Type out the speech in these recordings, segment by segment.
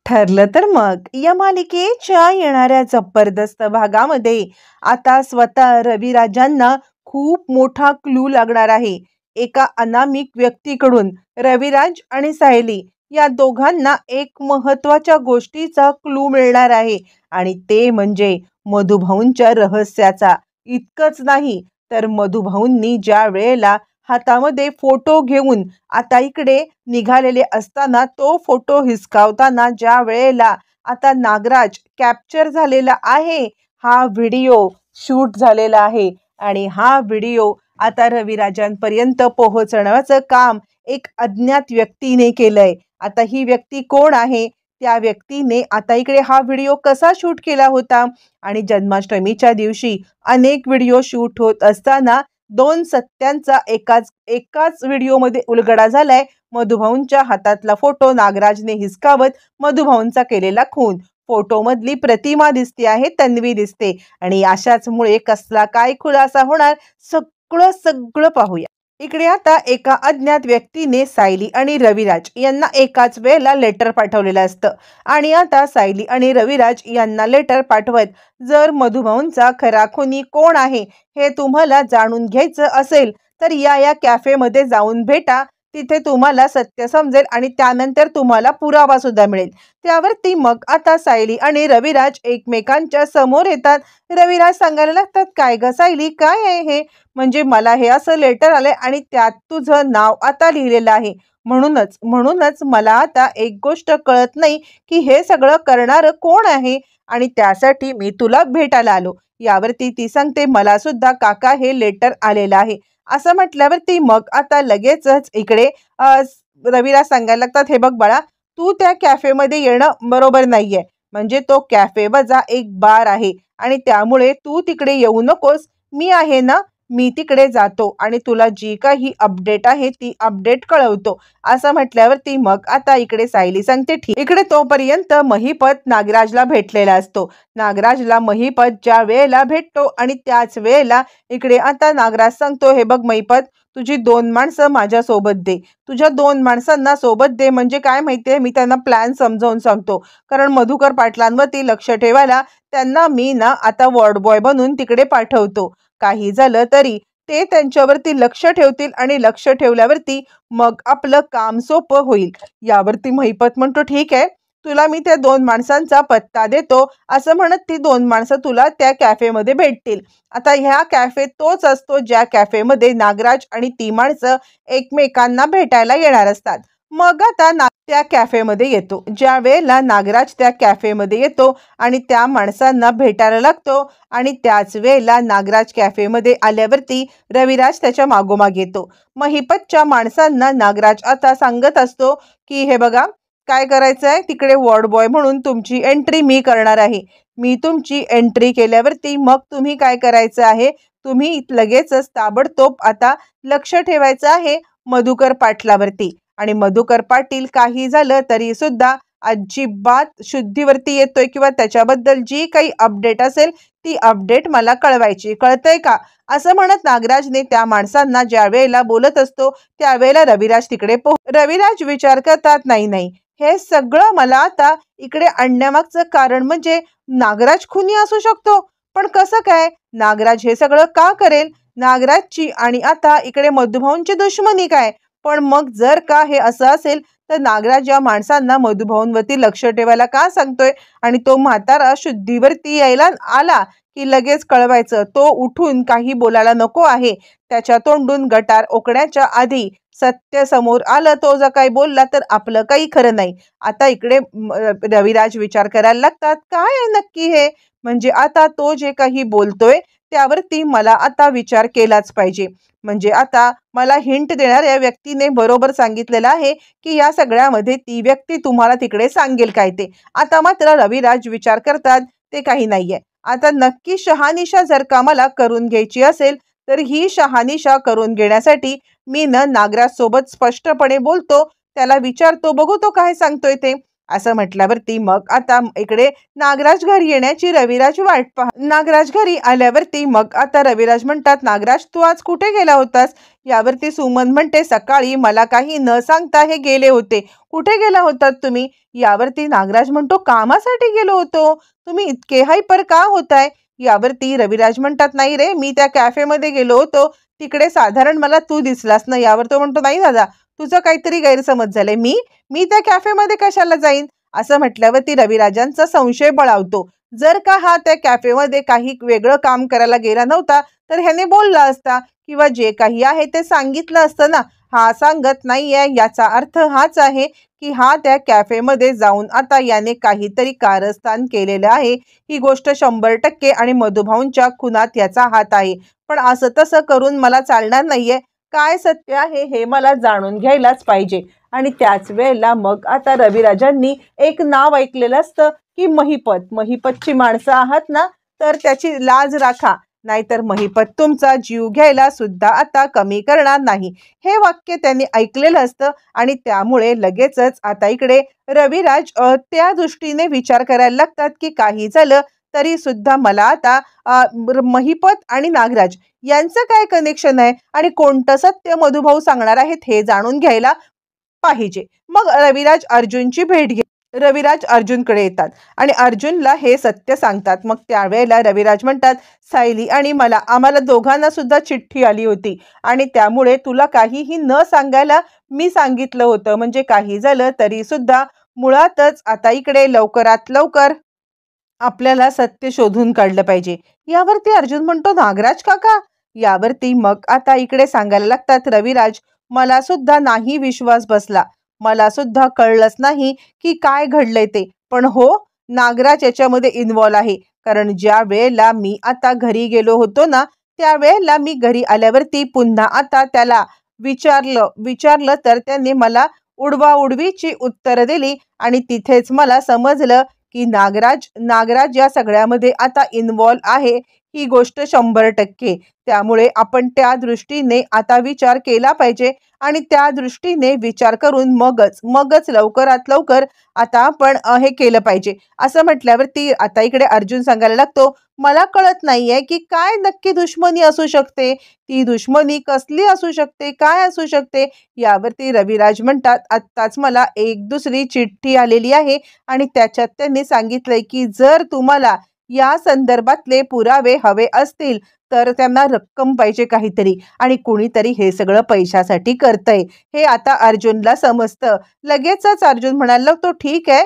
ठरलं तर मग या मालिकेच्या येणाऱ्या जबरदस्त भागामध्ये आता स्वतः रविराजांना खूप मोठा क्लू लागणार आहे. एका अनामिक व्यक्तीकडून रविराज आणि सायली या दोघांना एक महत्वाच्या गोष्टीचा क्लू मिळणार आहे आणि ते म्हणजे मधुभाऊंच्या रहस्याचा. इतकंच नाही तर मधुभाऊंनी ज्या वेळेला हातामध्ये फोटो घेऊन आता इकडे निघालेले असताना तो फोटो हिसकावताना ज्या वेळेला आता नागराज कॅप्चर झालेला आहे, हा व्हिडिओ शूट झालेला आहे आणि हा व्हिडिओ आता रविराजांपर्यंत पोहोचवण्याचं काम एक अज्ञात व्यक्तीने केलंय. आता ही व्यक्ती कोण आहे, त्या व्यक्तीने आता इकडे हा व्हिडिओ कसा शूट केला होता आणि जन्माष्टमीच्या दिवशी अनेक व्हिडिओ शूट होत असताना दोन सत्यांचा एकाच एकाच व्हिडिओमध्ये उलगडा झालाय. मधुभाऊंच्या हातातला फोटो नागराजने हिसकावत मधुभाऊंचा केलेला खून. फोटोमधली प्रतिमा दिसते आहे, तन्वी दिसते आणि अशाचमुळे कसला काय खुलासा होणार सगळं सगळं पाहूया. इकडे आता एका अज्ञात व्यक्तीने सायली आणि रविराज यांना एकाच वेळेला लेटर पाठवलेलं असतं आणि आता सायली आणि रविराज यांना लेटर पाठवत जर मधुभाऊंचा खरा खुनी कोण आहे हे तुम्हाला जाणून घ्यायचं असेल तर या कॅफेमध्ये जाऊन भेटा. तिथे तुम्हाला सत्य समजेल आणि त्यानंतर तुम्हाला पुरावा सुद्धा मिळेल. त्यावरती मग आता सायली आणि रविराज एकमेकांच्या समोर येतात. रविराज सांगायला लागतात, काय ग सायली, काय आहे हे? म्हणजे मला हे असं लेटर आलंय आणि त्यात तुझं नाव आता लिहिलेलं आहे. म्हणूनच मला आता एक गोष्ट कळत नाही की हे सगळं करणारं कोण आहे आणि त्यासाठी मी तुला भेटायला आलो. यावरती ती सांगते, मला सुद्धा काका हे लेटर आलेलं आहे. असं म्हटल्यावरती मग आता लगेचच इकडे रविराज सांगायला लागतात, हे बघ बाळा, तू त्या कॅफेमध्ये येणं बरोबर नाहीये. म्हणजे तो कॅफे वजा एक बार आहे आणि त्यामुळे तू तिकडे येऊ नकोस. मी आहे ना, मी तिकडे जातो आणि तुला जी काही अपडेट आहे ती अपडेट कळवतो. असं म्हटल्यावरती मग आता इकडे सायली सांगते, ठीक. इकडे तोपर्यंत महिपत नागराजला भेटलेला असतो. नागराजला महिपत ज्या वेळेला भेटतो आणि त्याच वेळेला इकडे आता नागराज सांगतो, हे बघ महिपत, तुझी 2 माणसं माझ्या सोबत दे. तुझ्या 2 माणसांना सोबत दे म्हणजे काय माहितीये, मी त्यांना प्लॅन समजावून सांगतो. कारण मधुकर पाटलांवरती लक्ष ठेवायला त्यांना मी ना आता वॉर्ड बॉय बनून तिकडे पाठवतो. काही झालं तरी ते त्यांच्यावरती लक्ष ठेवतील आणि लक्ष ठेवल्यावरती मग आपलं काम सोपं होईल. यावरती महिपत म्हणतो, ठीक आहे, तुला मी त्या 2 माणसांचा पत्ता देतो. असं म्हणत ती 2 माणसं तुला त्या कॅफेमध्ये भेटतील. आता ह्या कॅफे तोच असतो ज्या कॅफेमध्ये नागराज आणि ती माणसं एकमेकांना भेटायला येणार असतात. मग आता त्या कॅफेमध्ये येतो. ज्या वेळेला नागराज त्या कॅफेमध्ये येतो आणि त्या माणसांना भेटायला लागतो आणि त्याच वेळेला नागराज कॅफेमध्ये आल्यावरती रविराज त्याच्या मागोमाग येतो. महिपतच्या माणसांना नागराज आता सांगत असतो की हे बघा, काय करायचं आहे, तिकडे वॉर्ड बॉय म्हणून तुमची एंट्री मी करणार आहे. मी तुमची एंट्री केल्यावरती मग तुम्ही काय करायचं आहे, तुम्ही लगेचच ताबडतोब आता लक्ष ठेवायचं आहे मधुकर पाटलावरती. आणि मधुकर पाटील काही झालं तरी सुद्धा अजिबात शुद्धीवरती येतोय किंवा त्याच्याबद्दल जी काही अपडेट असेल ती अपडेट मला कळवायची, कळतंय का? असं म्हणत नागराजने त्या माणसांना ज्या वेळेला बोलत असतो त्यावेळेला रविराज तिकडे रविराज विचार करतात, नाही नाही, हे सगळं मला आता इकडे आणण्यामागचं कारण म्हणजे नागराज खुनी असू शकतो. पण कसं काय? नागराज हे सगळं का करेल? नागराजची आणि आता इकडे मधुभाऊंची दुश्मनी काय? पण मग जर का हे असं असेल तर नागराज या माणसांना मधुभाऊंवरती लक्ष ठेवायला का सांगतोय आणि तो म्हातारा शुद्धीवरती यायला आला की लगेच कळवायचं. तो उठून काही बोलायला नको आहे. त्याच्या तोंडून गटार ओकण्याच्या आधी सत्य समोर आलं, तो जर काही बोलला तर आपलं काही खरं नाही. आता इकडे रविराज विचार करायला लागतात, काय आहे नक्की हे? म्हणजे आता तो जे काही बोलतोय त्यावरती मला आता विचार केलाच पाहिजे. म्हणजे आता मला हिंट देणाऱ्या व्यक्तीने बरोबर सांगितलेलं आहे की या सगळ्यामध्ये ती व्यक्ती तुम्हाला तिकडे सांगेल काय ते. आता मात्र रविराज विचार करतात, ते काही नाहीये. आता नक्की शहानिशा जर का मला करून घ्यायची असेल तर ही शहानिशा करून घेण्यासाठी मी नागराज सोबत स्पष्टपणे बोलतो, त्याला विचारतो, बघू तो काय सांगतोय ते. असं म्हटल्यावरती मग आता इकडे नागराज घरी येण्याची रविराज वाट नागराज घरी आल्यावरती मग आता रविराज म्हणतात, नागराज तू आज कुठे गेला होतास? यावरती सुमन म्हणते, सकाळी मला काही न सांगता हे गेले होते. कुठे गेला होतात तुम्ही? यावरती नागराज म्हणतो, कामासाठी गेलो होतो. तुम्ही इतके हायपर का होताय? यावरती रविराज म्हणतात, नाही रे, मी त्या कॅफेमध्ये गेलो होतो, तिकडे साधारण मला तू दिसलास ना. यावर तो म्हणतो, नाही दादा, तुझं काहीतरी गैरसमज झालंय. मी मी त्या कॅफेमध्ये कशाला जाईन? असं म्हटल्यावरती रविराजांचा संशय बळावतो. जर का हा त्या कॅफेमध्ये काही वेगळं काम करायला गेला नव्हता तर ह्याने बोलला असता किंवा जे काही आहे ते सांगितलं असतं ना. हा सांगत नाहीये याचा अर्थ हाच आहे की हा त्या कॅफेमध्ये जाऊन आता याने काहीतरी कारस्थान केलेलं आहे. ही गोष्ट 100% आणि मधुभाऊंच्या खुनात याचा हात आहे. पण असं तसं करून मला चालणार नाहीये. काय सत्य आहे हे मला जाणून घ्यायलाच पाहिजे. आणि त्याच वेळेला मग आता रविराजांनी एक नाव ऐकलेलं असतं की महिपत. महिपतची माणसं आहात ना, तर त्याची लाज राखा, नाहीतर महिपत तुमचा जीव घ्यायला सुद्धा आता कमी करणार नाही. हे वाक्य त्यांनी ऐकलेलं असतं आणि त्यामुळे लगेचच आता इकडे रविराज त्या दृष्टीने विचार करायला लागतात की काही झालं तरी सुद्धा मला आता महिपत आणि नागराज यांचं काय कनेक्शन आहे आणि कोणतं सत्य मधुभाऊ सांगणार आहेत हे जाणून घ्यायला पाहिजे. मग रविराज अर्जुनकडे येतात आणि अर्जुनला हे सत्य सांगतात. मग त्यावेळेला रविराज म्हणतात, सायली आणि आम्हाला दोघांना सुद्धा चिठ्ठी आली होती आणि त्यामुळे तुला काहीही न सांगायला मी सांगितलं होतं. म्हणजे काही झालं तरी सुद्धा मुळातच आता इकडे लवकरात लवकर आपल्याला सत्य शोधून काढलं पाहिजे. यावरती अर्जुन म्हणतो, नागराज काका? यावरती मग आता इकडे सांगायला लागतात रविराज, मला सुद्धा नाही विश्वास बसला. मला सुद्धा कळलंच नाही की काय घडलंय ते. पण हो, नागराज याच्यामध्ये इन्व्हॉल्व आहे. कारण ज्या वेळेला मी आता घरी गेलो होतो ना, त्यावेळेला मी घरी आल्यावरती पुन्हा आता त्याला विचारलं तर त्याने मला उडवाउडवीची उत्तरं दिली आणि तिथेच मला समजलं की नागराज या सगळ्यामध्ये आता इन्व्हॉल्व आहे. ही गोष्ट 100%. त्यामुळे आपण त्या दृष्टीने आता विचार केला पाहिजे आणि त्या दृष्टीने विचार करून मगच लवकरात लवकर आता आपण हे केलं पाहिजे. असं म्हटल्यावरती आता इकडे अर्जुन सांगायला लागतो, मला कळत नाहीये की काय नक्की दुश्मनी असू शकते. ती दुश्मनी कसली असू शकते, काय असू शकते? यावरती रविराज म्हणतात, आत्ताच मला एक दुसरी चिठ्ठी आलेली आहे आणि त्याच्यात त्यांनी सांगितलंय की जर तुम्हाला या संदर्भातले पुरावे हवे असतील तर त्यांना रक्कम पाहिजे काहीतरी आणि कुणीतरी हे सगळं पैशासाठी करतंय. हे आता अर्जुनला समजतं. लगेचच अर्जुन म्हणायला लागतो, ठीक आहे.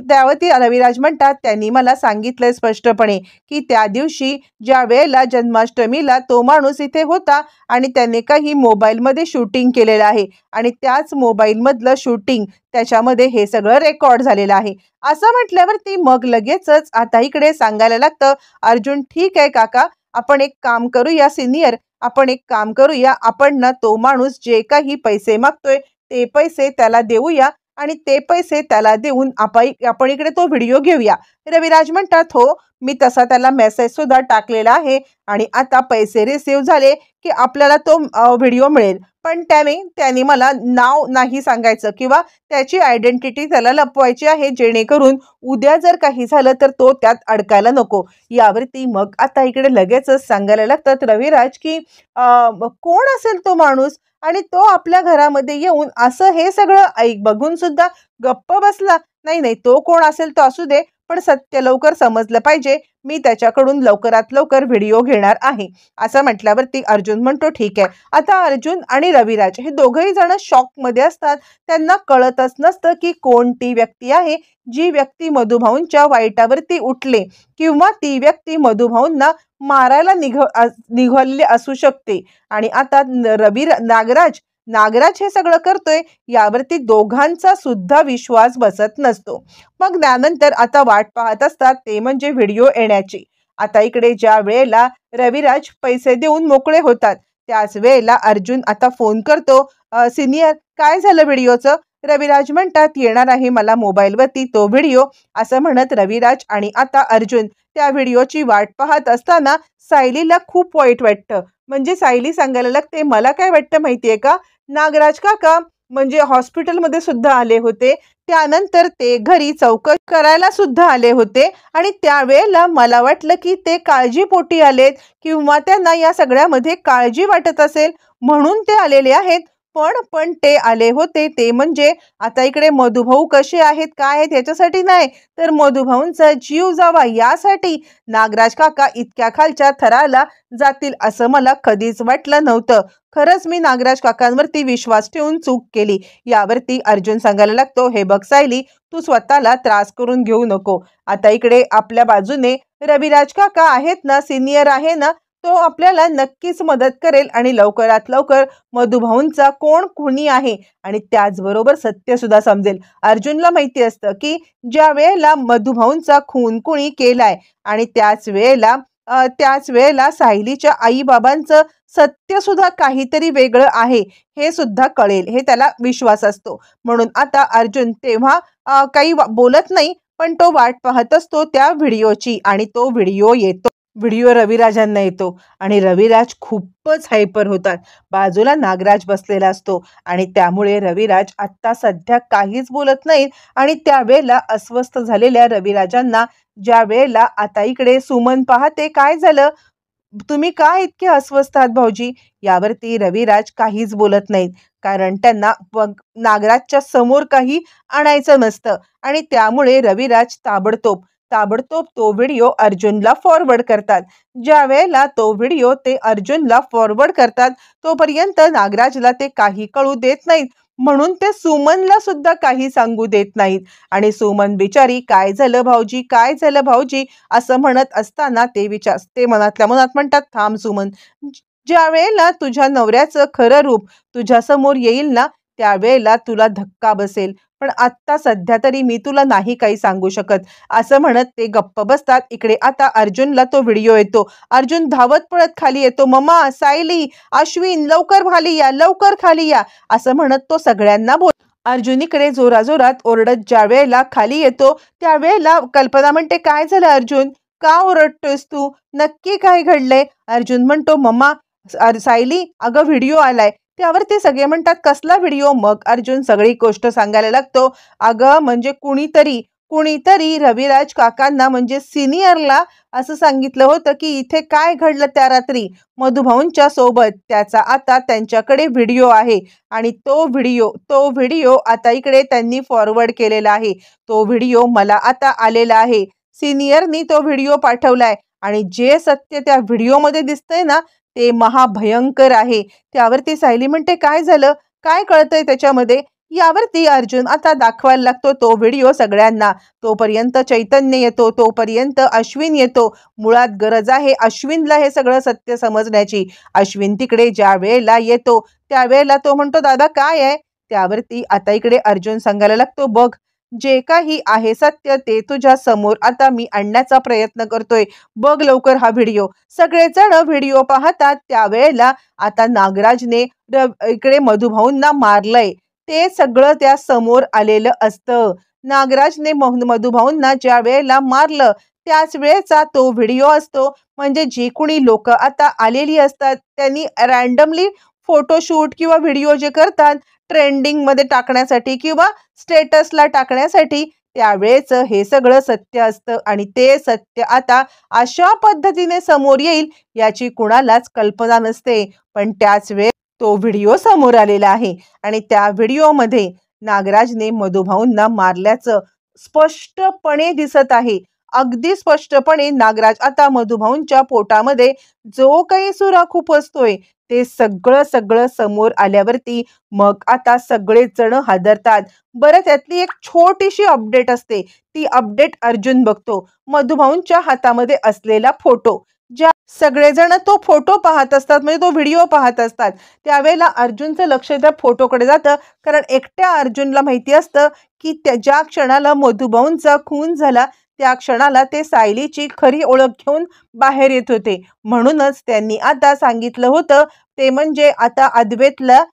त्यावरती रविराज म्हणतात, त्यांनी मला सांगितलंय स्पष्टपणे की त्या दिवशी ज्या वेळेला जन्माष्टमीला तो माणूस इथे होता आणि त्याने काही मोबाईलमध्ये शूटिंग केलेलं आहे आणि त्याच मोबाईलमधलं शूटिंग त्याच्यामध्ये हे सगळं रेकॉर्ड झालेलं आहे. असं म्हटल्यावरती मग लगेचच आता इकडे सांगायला लागतं अर्जुन, ठीक आहे काका, आपण एक काम करूया सिनियर, आपण एक काम करूया, आपण ना तो माणूस जे काही पैसे मागतोय ते पैसे त्याला देऊया आणि ते पैसे त्याला देऊन आपण इकडे तो व्हिडिओ घेऊया. रविराज म्हणतात, हो, मी तसा त्याला मेसेज सुद्धा टाकलेला आहे आणि आता पैसे रिसीव्ह झाले की आपल्याला तो व्हिडिओ मिळेल. पण त्याने मला नाव नाही सांगायचं किंवा त्याची आयडेंटिटी त्याला लपवायची आहे, जेणेकरून उद्या जर काही झालं तर तो त्यात अडकायला नको. यावरती मग आता इकडे लगेचच सांगायला लागतात रविराज की कोण असेल तो माणूस आणि तो आपल्या घरामध्ये येऊन असं हे सगळं बघून सुद्धा गप्प बसला. नाही, तो कोण असेल तो असू दे, पण सत्य लवकर समजलं पाहिजे. मी त्याच्याकडून लवकरात लवकर व्हिडिओ घेणार आहे. असं म्हटल्यावरती अर्जुन म्हणतो, ठीक आहे. आता अर्जुन आणि रविराज हे दोघंही जण शॉकमध्ये असतात. त्यांना कळतच नसतं की कोणती व्यक्ती आहे जी व्यक्ती मधुभाऊंच्या वाईटावरती उठले किंवा ती व्यक्ती मधुभाऊंना मारायला निघालेली असू शकते. आणि आता नागराज हे सगळं करतोय यावरती दोघांचा सुद्धा विश्वास बसत नसतो. मग त्यानंतर आता वाट पाहत असतात ते म्हणजे व्हिडिओ येण्याची. आता इकडे ज्या वेळेला रविराज पैसे देऊन मोकळे होतात त्याच वेळेला अर्जुन आता फोन करतो, सिनियर काय झालं व्हिडिओचं? रविराज म्हणतात, येणार आहे मला मोबाईलवरती तो व्हिडिओ. असं म्हणत रविराज आणि आता अर्जुन त्या व्हिडिओची वाट पाहत असताना सायलीला खूप वाईट वाटतं. म्हणजे सायली सांगायला लागते, मला काय वाटतं माहितीये का, नागराज काका म्हणजे हॉस्पिटलमध्ये सुद्धा आले होते. त्यानंतर ते घरी चौकशी करायला सुद्धा आले होते आणि त्यावेळेला मला वाटलं की ते काळजीपोटी आलेत किंवा त्यांना या सगळ्यामध्ये काळजी वाटत असेल म्हणून ते आलेले आहेत. पण ते आले होते ते म्हणजे आता इकडे मधुभाऊ कसे आहेत काय आहेत याच्यासाठी नाही, तर मधुभाऊंचा जीव जावा यासाठी. नागराज काका इतक्या खालच्या थराला जातील असं मला कधीच वाटलं नव्हतं. खरंच मी नागराज काकांवरती विश्वास ठेवून चूक केली. यावरती अर्जुन सांगायला लागतो, हे बघ सायली, तू स्वतःला त्रास करून घेऊ नको. आता इकडे आपल्या बाजूने रविराज काका आहेत ना, सिनियर आहे ना, तो आपल्याला नक्कीच मदत करेल आणि लवकरात लवकर मधुभाऊंचा कोण खुनी आहे आणि त्याचबरोबर सत्य सुद्धा समजेल. अर्जुनला माहिती असतं की ज्या वेळेला मधुभाऊंचा खून कुणी केलाय आणि त्याच वेळेला सायलीच्या आई बाबांचं सत्य सुद्धा काहीतरी वेगळं आहे हे सुद्धा कळेल, हे त्याला विश्वास असतो. म्हणून आता अर्जुन तेव्हा काही बोलत नाही, पण तो वाट पाहत असतो त्या व्हिडिओची आणि तो व्हिडिओ येतो. व्हिडिओ रविराजांना येतो आणि रविराज खूपच हायपर होतात. बाजूला नागराज बसलेला असतो आणि त्यामुळे रविराज आत्ता सध्या काहीच बोलत नाहीत आणि त्यावेळेला अस्वस्थ झालेल्या रविराजांना ज्या वेळेला आता इकडे सुमन पाहते, काय झालं, तुम्ही का इतके अस्वस्थ आहात भाऊजी? यावरती रविराज काहीच बोलत नाहीत, कारण त्यांना नागराजच्या समोर काही आणायचं नसतं आणि त्यामुळे रविराज ताबडतोब ताबडतोब तो व्हिडिओ अर्जुनला फॉरवर्ड करतात. ज्या वेळेला तो व्हिडिओ ते अर्जुनला फॉरवर्ड करतात तोपर्यंत नागराजला ते काही कळू देत नाहीत, म्हणून ते सुमनला सुद्धा काही सांगू देत नाहीत. आणि सुमन बिचारी, काय झालं भाऊजी, काय झालं भाऊजी असं म्हणत असताना ते मनातल्या मनात म्हणतात, थांब सुमन, ज्या वेळेला तुझ्या नवऱ्याचं खरं रूप तुझ्या समोर येईल ना त्यावेळेला तुला धक्का बसेल, पण आत्ता सध्या तरी मी तुला नाही काही सांगू शकत असं म्हणत ते गप्प बसतात. इकडे आता अर्जुनला तो व्हिडिओ येतो. अर्जुन धावत पळत खाली येतो. मम्मा, सायली, अश्विन, लवकर खाली या, लवकर खाली या असं म्हणत तो सगळ्यांना बोल. अर्जुन इकडे जोराजोरात ओरडत ज्या वेळेला खाली येतो त्यावेळेला कल्पना म्हणते, काय झालं अर्जुन, का ओरडतोयस तू, नक्की काय घडलंय? अर्जुन म्हणतो, मम्मा, सायली, अगं व्हिडिओ आलाय. त्यावर ते सगळे म्हणतात, कसला व्हिडिओ? मग अर्जुन सगळी गोष्ट सांगायला लागतो. अगं म्हणजे कुणीतरी रविराज काकांना म्हणजे सिनियरला असं सांगितलं होतं की इथे काय घडलं त्या रात्री मधुभाऊंच्या सोबत, त्याचा आता त्यांच्याकडे व्हिडिओ आहे आणि तो व्हिडिओ आता इकडे त्यांनी फॉरवर्ड केलेला आहे. तो व्हिडिओ मला आता आलेला आहे. सिनियरनी तो व्हिडिओ पाठवलाय आणि जे सत्य त्या व्हिडिओमध्ये दिसतंय ना ते महाभयंकर आहे. त्यावरती सायली म्हणते, काय झालं, काय कळतंय त्याच्यामध्ये? यावरती अर्जुन आता दाखवायला लागतो तो व्हिडिओ सगळ्यांना. तोपर्यंत चैतन्य येतो, तोपर्यंत अश्विन येतो. मुळात गरज आहे अश्विनला हे सगळं सत्य समजण्याची. अश्विन तिकडे ज्या वेळेला येतो त्यावेळेला तो म्हणतो, दादा काय आहे? त्यावरती आता इकडे अर्जुन सांगायला लागतो, बघ, जे काही आहे सत्य ते तुझ्या समोर आता मी आणण्याचा प्रयत्न करतोय, बघ लवकर हा व्हिडिओ. सगळेजण व्हिडिओ पाहतात. त्यावेळेला आता नागराजने इकडे मधुभाऊंना मारलंय ते सगळं त्या समोर आलेलं असतं. नागराजने मधुभाऊंना ज्या वेळेला मारलं त्याच वेळेचा तो व्हिडिओ असतो. म्हणजे जी कुणी लोक आता आलेली असतात त्यांनी रॅन्डमली फोटोशूट किंवा व्हिडिओ जे करतात ट्रेंडिंग मध्ये टाकण्यासाठी किंवा स्टेटसला टाकण्यासाठी, त्यावेळेच हे सगळं सत्य असतं आणि ते सत्य आता अशा पद्धतीने समोर येईल याची कुणालाच कल्पना नसते. पण त्याच वेळेस तो व्हिडिओ समोर आलेला आहे आणि त्या व्हिडिओमध्ये नागराजने मधुभाऊंना मारल्याचं स्पष्टपणे दिसत आहे. अगदी स्पष्टपणे नागराज आता मधुभाऊंच्या पोटामध्ये जो काही सुराख उपसतोय ते सगळं समोर आल्यावरती मग आता सगळेच जण हादरतात. बरं, त्यातली एक छोटीशी अपडेट असते. ती अपडेट अर्जुन बघतो. मधुभाऊंच्या हातामध्ये असलेला फोटो, ज्या सगळेजण तो फोटो पाहत असतात म्हणजे तो व्हिडिओ पाहत असतात त्यावेळेला अर्जुनचं लक्ष त्या फोटोकडे जातं, कारण एकट्या अर्जुनला माहिती असतं की ज्या क्षणाला मधुभाऊंचा खून झाला त्या क्षणाला ते सायलीची खरी ओळख घेऊन बाहेर येत होते. म्हणूनच त्यांनी आता सांगितलं होतं, ते म्हणजे आता अद्वैतला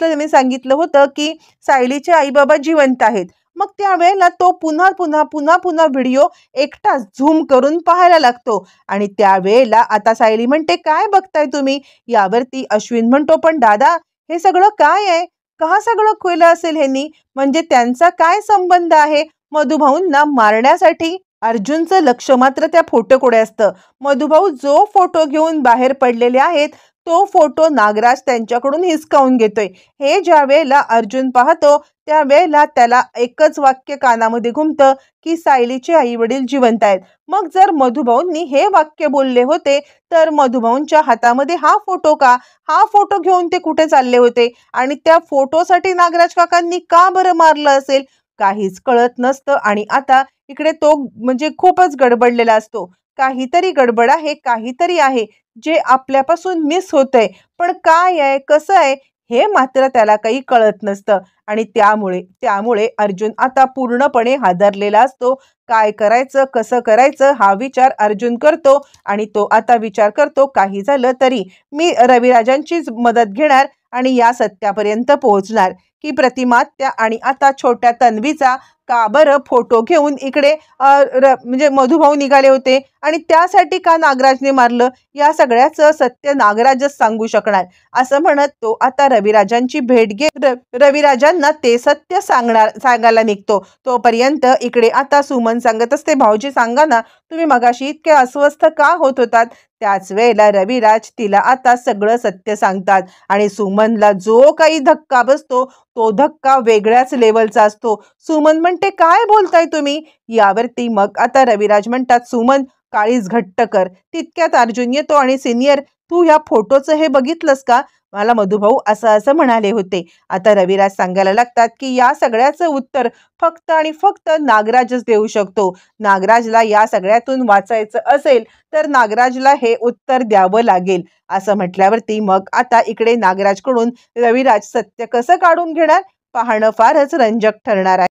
त्यांनी सांगितलं होतं की सायलीचे आई बाबा जिवंत आहेत. मग त्यावेळेला तो पुन्हा व्हिडिओ एकटा झूम करून पाहायला लागतो आणि त्यावेळेला आता सायली म्हणते, काय बघताय तुम्ही? यावरती अश्विन म्हणतो, पण दादा हे सगळं काय आहे? का सगळं केलं असेल ह्यांनी? म्हणजे त्यांचा काय संबंध आहे मधुभाऊंना मारण्यासाठी? अर्जुनचं लक्ष मात्र त्या फोटोकडे असतं. मधुभाऊ जो फोटो घेऊन बाहेर पडलेले आहेत तो फोटो नागराज त्यांच्याकडून हिसकावून घेतोय. हे ज्या वेळेला अर्जुन पाहतो त्या वेळेला त्याला एकच वाक्य कानामध्ये घुमतं की सायलीचे आई वडील जिवंत आहेत. मग जर मधुभाऊंनी हे वाक्य बोलले होते तर मधुभाऊंच्या हातामध्ये हा फोटो का? हा फोटो घेऊन ते कुठे चालले होते आणि त्या फोटोसाठी नागराज काकांनी का बरं मारलं असेल? काहीच कळत नसतं आणि आता इकडे तो म्हणजे खूपच गडबडलेला असतो. काहीतरी गडबड आहे, काहीतरी आहे जे आपल्यापासून मिस होतंय. पण काय आहे, कसं आहे हे मात्र त्याला काही कळत नसतं आणि त्यामुळे अर्जुन आता पूर्णपणे हादरलेला असतो. काय करायचं, कसं करायचं हा विचार अर्जुन करतो आणि तो आता विचार करतो काही झालं तरी मी रविराजांचीच मदत घेणार आणि या सत्यापर्यंत पोहोचणार की प्रतिमात्या आणि आता छोट्या तन्वीचा का बरं फोटो घेऊन इकडे म्हणजे मधुभाऊ निघाले होते आणि त्यासाठी का नागराजने मारलं या सगळ्याचं सत्य नागराजच सांगू शकणार असं म्हणत तो आता रविराजांची भेट घेत रविराजांना ते सत्य सांगायला निघतो. तोपर्यंत इकडे आता सुमन सांगत असते, भाऊजी सांगा ना तुम्ही मगाशी इतके अस्वस्थ का होत होतात? त्याच वेळेला रविराज तिला आता सगळं सत्य सांगतात आणि सुमनला जो काही धक्का बसतो तो धक्का वेगळ्याच लेवलचा असतो. सुमन म्हणते काय बोलताय तुम्ही? यावरती मग आता रविराज म्हणतात, सुमन काळीज घट्ट कर. तितक्यात अर्जुन येतो आणि सिनियर तू ह्या फोटोचं हे बघितलंस का? मला मधुभाऊ असं म्हणाले होते. आता रविराज सांगायला लागतात की या सगळ्याचं उत्तर फक्त आणि फक्त नागराजच देऊ शकतो. नागराजला या सगळ्यातून वाचायचं असेल तर नागराजला हे उत्तर द्यावं लागेल. असं म्हटल्यावरती मग आता इकडे नागराजकडून रविराज सत्य कसं काढून घेणार पाहणं फारच रंजक ठरणार आहे.